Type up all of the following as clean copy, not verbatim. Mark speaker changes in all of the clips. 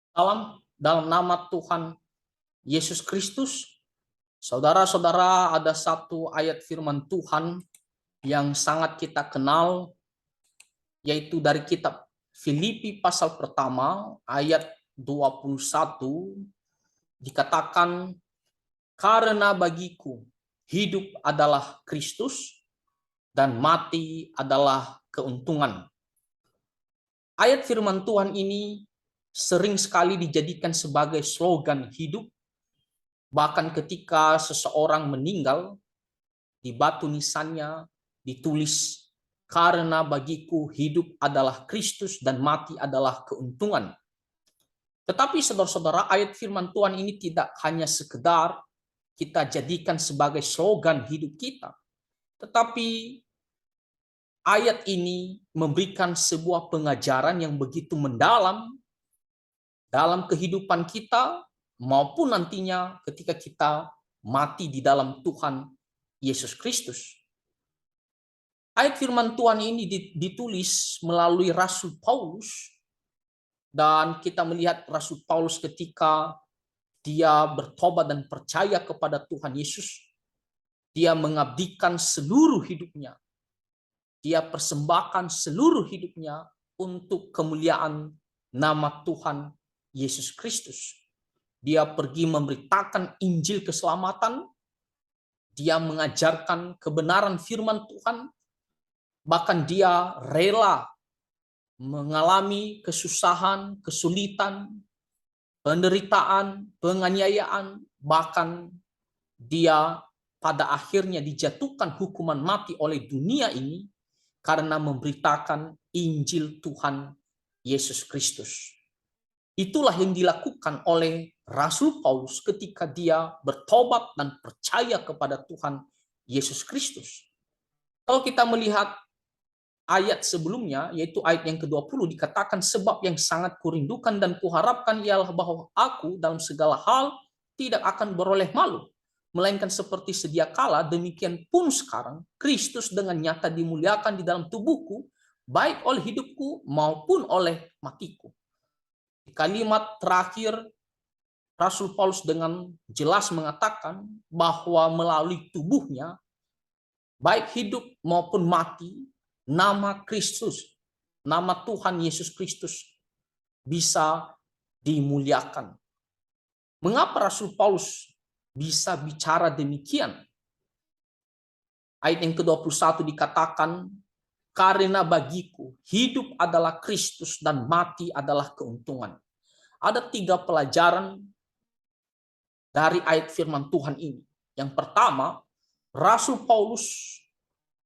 Speaker 1: Salam dalam nama Tuhan Yesus Kristus. Saudara-saudara, ada satu ayat firman Tuhan yang sangat kita kenal, yaitu dari kitab Filipi pasal pertama ayat 21, dikatakan, karena bagiku hidup adalah Kristus dan mati adalah keuntungan. Ayat firman Tuhan ini sering sekali dijadikan sebagai slogan hidup. Bahkan ketika seseorang meninggal, di batu nisannya ditulis, karena bagiku hidup adalah Kristus dan mati adalah keuntungan. Tetapi saudara-saudara, ayat firman Tuhan ini tidak hanya sekedar kita jadikan sebagai slogan hidup kita. Tetapi ayat ini memberikan sebuah pengajaran yang begitu mendalam dalam kehidupan kita, maupun nantinya ketika kita mati di dalam Tuhan Yesus Kristus. Ayat firman Tuhan ini ditulis melalui Rasul Paulus, dan kita melihat Rasul Paulus ketika dia bertobat dan percaya kepada Tuhan Yesus, dia mengabdikan seluruh hidupnya, dia persembahkan seluruh hidupnya untuk kemuliaan nama Tuhan Yesus Kristus. Dia pergi memberitakan Injil keselamatan, dia mengajarkan kebenaran firman Tuhan, bahkan dia rela mengalami kesusahan, kesulitan, penderitaan, penganiayaan, bahkan dia pada akhirnya dijatuhkan hukuman mati oleh dunia ini karena memberitakan Injil Tuhan Yesus Kristus. Itulah yang dilakukan oleh Rasul Paulus ketika dia bertobat dan percaya kepada Tuhan Yesus Kristus. Kalau kita melihat ayat sebelumnya, yaitu ayat yang ke-20, dikatakan, sebab yang sangat kurindukan dan kuharapkan ialah bahwa aku dalam segala hal tidak akan beroleh malu, melainkan seperti sedia kala, demikian pun sekarang Kristus dengan nyata dimuliakan di dalam tubuhku, baik oleh hidupku maupun oleh matiku. Di kalimat terakhir, Rasul Paulus dengan jelas mengatakan bahwa melalui tubuhnya, baik hidup maupun mati, nama Kristus, nama Tuhan Yesus Kristus bisa dimuliakan. Mengapa Rasul Paulus bisa bicara demikian? Ayat yang ke-21 dikatakan, karena bagiku hidup adalah Kristus dan mati adalah keuntungan. Ada 3 pelajaran dari ayat firman Tuhan ini. Yang pertama, Rasul Paulus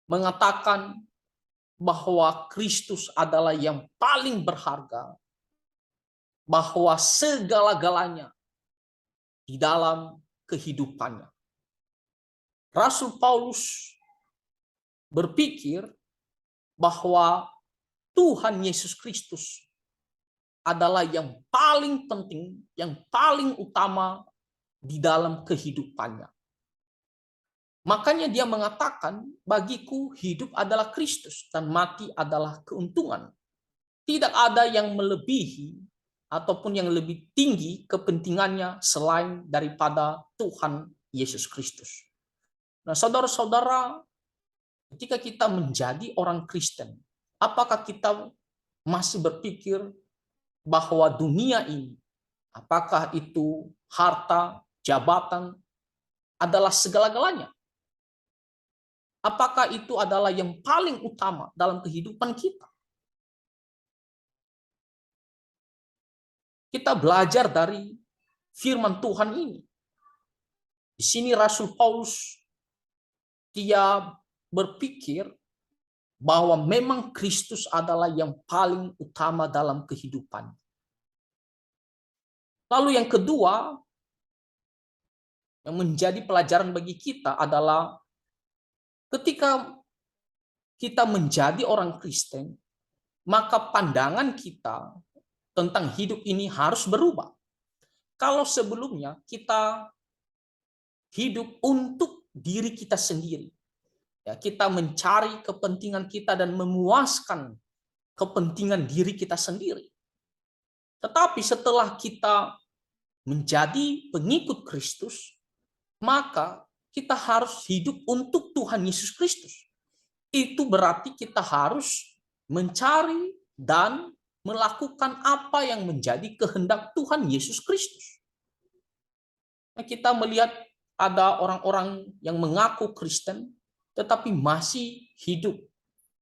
Speaker 1: mengatakan bahwa Kristus adalah yang paling berharga, bahwa segala-galanya di dalam kehidupannya. Rasul Paulus berpikir bahwa Tuhan Yesus Kristus adalah yang paling penting, yang paling utama di dalam kehidupannya. Makanya dia mengatakan, bagiku hidup adalah Kristus dan mati adalah keuntungan. Tidak ada yang melebihi ataupun yang lebih tinggi kepentingannya selain daripada Tuhan Yesus Kristus. Nah, saudara-saudara, ketika kita menjadi orang Kristen, apakah kita masih berpikir bahwa dunia ini, apakah itu harta, jabatan, adalah segala-galanya? Apakah itu adalah yang paling utama dalam kehidupan kita? Kita belajar dari firman Tuhan ini. Di sini Rasul Paulus, dia berpikir bahwa memang Kristus adalah yang paling utama dalam kehidupan. Lalu yang kedua, yang menjadi pelajaran bagi kita adalah ketika kita menjadi orang Kristen, maka pandangan kita tentang hidup ini harus berubah. Kalau sebelumnya kita hidup untuk diri kita sendiri, ya, kita mencari kepentingan kita dan memuaskan kepentingan diri kita sendiri. Tetapi setelah kita menjadi pengikut Kristus, maka kita harus hidup untuk Tuhan Yesus Kristus. Itu berarti kita harus mencari dan melakukan apa yang menjadi kehendak Tuhan Yesus Kristus. Nah, kita melihat ada orang-orang yang mengaku Kristen, tetapi masih hidup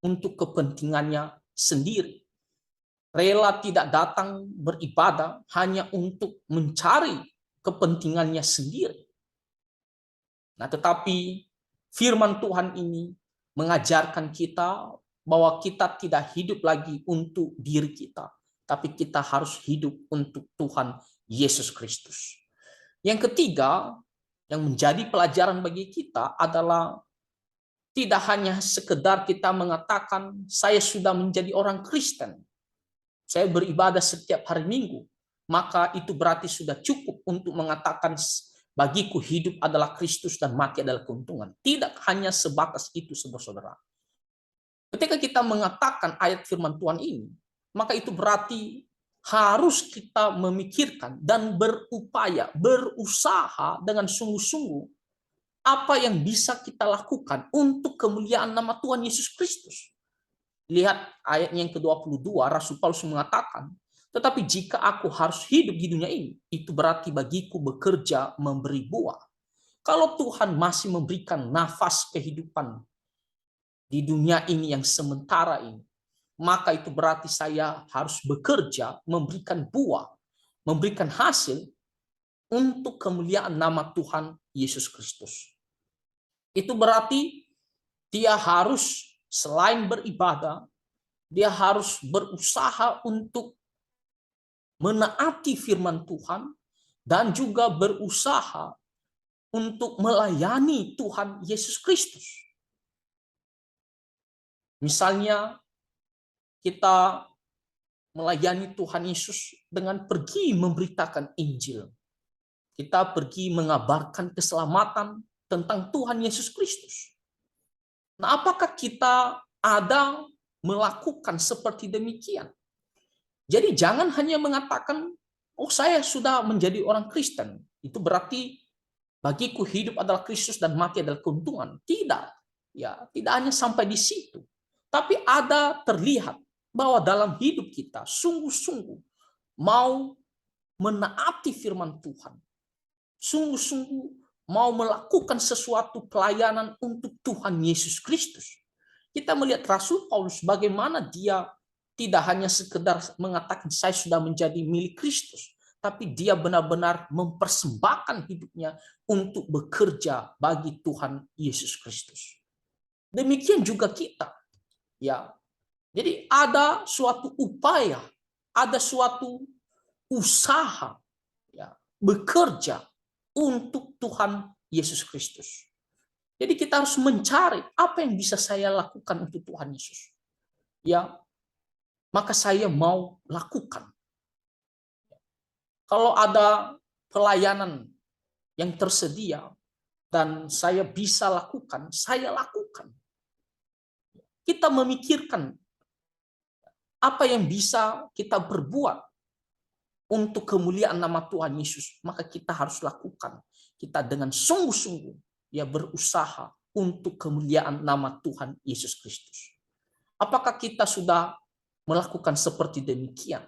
Speaker 1: untuk kepentingannya sendiri. Rela tidak datang beribadah hanya untuk mencari kepentingannya sendiri. Nah, tetapi firman Tuhan ini mengajarkan kita bahwa kita tidak hidup lagi untuk diri kita, tapi kita harus hidup untuk Tuhan Yesus Kristus. Yang ketiga, yang menjadi pelajaran bagi kita adalah tidak hanya sekedar kita mengatakan saya sudah menjadi orang Kristen, saya beribadah setiap hari Minggu, maka itu berarti sudah cukup untuk mengatakan bagiku hidup adalah Kristus dan mati adalah keuntungan. Tidak hanya sebatas itu, saudara-saudara. Ketika kita mengatakan ayat firman Tuhan ini, maka itu berarti harus kita memikirkan dan berupaya, berusaha dengan sungguh-sungguh apa yang bisa kita lakukan untuk kemuliaan nama Tuhan Yesus Kristus. Lihat ayat yang ke-22, Rasul Paulus mengatakan, tetapi jika aku harus hidup di dunia ini, itu berarti bagiku bekerja memberi buah. Kalau Tuhan masih memberikan nafas kehidupan di dunia ini yang sementara ini, maka itu berarti saya harus bekerja, memberikan buah, memberikan hasil untuk kemuliaan nama Tuhan Yesus Kristus. Itu berarti dia harus selain beribadah, dia harus berusaha untuk menaati firman Tuhan dan juga berusaha untuk melayani Tuhan Yesus Kristus. Misalnya kita melayani Tuhan Yesus dengan pergi memberitakan Injil. Kita pergi mengabarkan keselamatan tentang Tuhan Yesus Kristus. Nah, apakah kita ada melakukan seperti demikian? Jadi jangan hanya mengatakan, oh saya sudah menjadi orang Kristen. Itu berarti bagiku hidup adalah Kristus dan mati adalah keuntungan. Tidak. Ya, tidak hanya sampai di situ. Tapi ada terlihat bahwa dalam hidup kita sungguh-sungguh mau menaati firman Tuhan. Sungguh-sungguh mau melakukan sesuatu pelayanan untuk Tuhan Yesus Kristus. Kita melihat Rasul Paulus bagaimana dia tidak hanya sekedar mengatakan saya sudah menjadi milik Kristus, tapi dia benar-benar mempersembahkan hidupnya untuk bekerja bagi Tuhan Yesus Kristus. Demikian juga kita. Ya. Jadi ada suatu upaya, ada suatu usaha ya, bekerja untuk Tuhan Yesus Kristus. Jadi kita harus mencari apa yang bisa saya lakukan untuk Tuhan Yesus. Ya, maka saya mau lakukan. Kalau ada pelayanan yang tersedia dan saya bisa lakukan, saya lakukan. Kita memikirkan apa yang bisa kita berbuat untuk kemuliaan nama Tuhan Yesus, maka kita harus lakukan. Kita dengan sungguh-sungguh ya berusaha untuk kemuliaan nama Tuhan Yesus Kristus. Apakah kita sudah melakukan seperti demikian?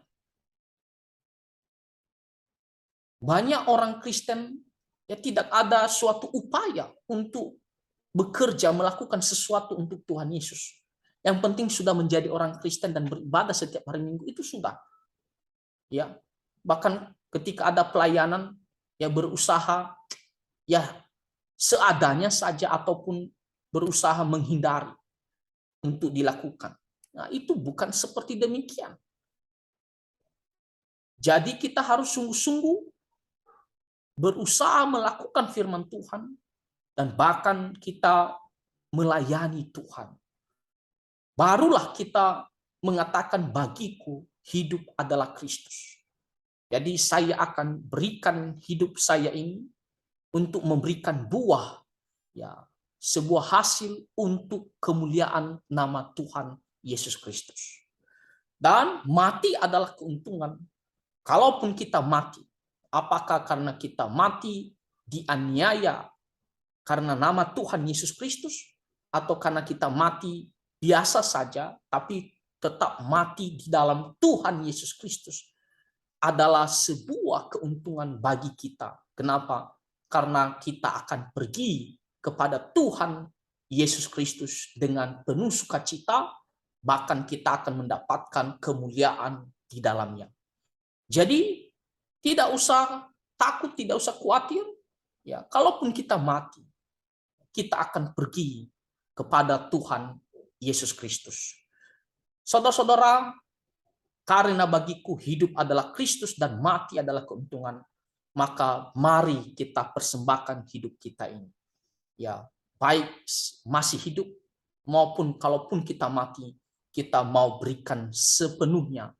Speaker 1: Banyak orang Kristen ya tidak ada suatu upaya untuk bekerja melakukan sesuatu untuk Tuhan Yesus. Yang penting sudah menjadi orang Kristen dan beribadah setiap hari Minggu itu sudah. Ya, bahkan ketika ada pelayanan ya berusaha ya seadanya saja ataupun berusaha menghindari untuk dilakukan. Nah, itu bukan seperti demikian. Jadi kita harus sungguh-sungguh berusaha melakukan firman Tuhan dan bahkan kita melayani Tuhan. Barulah kita mengatakan bagiku hidup adalah Kristus. Jadi saya akan berikan hidup saya ini untuk memberikan buah, ya, sebuah hasil untuk kemuliaan nama Tuhan Yesus Kristus. Dan mati adalah keuntungan. Kalaupun kita mati, apakah karena kita mati dianiaya karena nama Tuhan Yesus Kristus, atau karena kita mati biasa saja tapi tetap mati di dalam Tuhan Yesus Kristus, adalah sebuah keuntungan bagi kita. Kenapa? Karena kita akan pergi kepada Tuhan Yesus Kristus dengan penuh sukacita, bahkan kita akan mendapatkan kemuliaan di dalamnya. Jadi tidak usah takut, tidak usah khawatir. Ya, kalaupun kita mati, kita akan pergi kepada Tuhan Yesus Kristus. Saudara-saudara, karena bagiku hidup adalah Kristus dan mati adalah keuntungan, maka mari kita persembahkan hidup kita ini. Ya, baik masih hidup maupun kalaupun kita mati, kita mau berikan sepenuhnya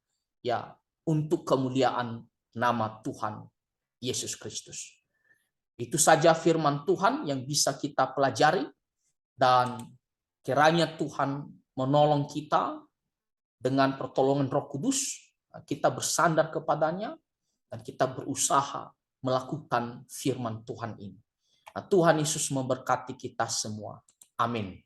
Speaker 1: ya untuk kemuliaan nama Tuhan Yesus Kristus. Itu saja firman Tuhan yang bisa kita pelajari, dan kiranya Tuhan menolong kita dengan pertolongan Roh Kudus, kita bersandar kepadanya dan kita berusaha melakukan firman Tuhan ini. Tuhan Yesus memberkati kita semua. Amin.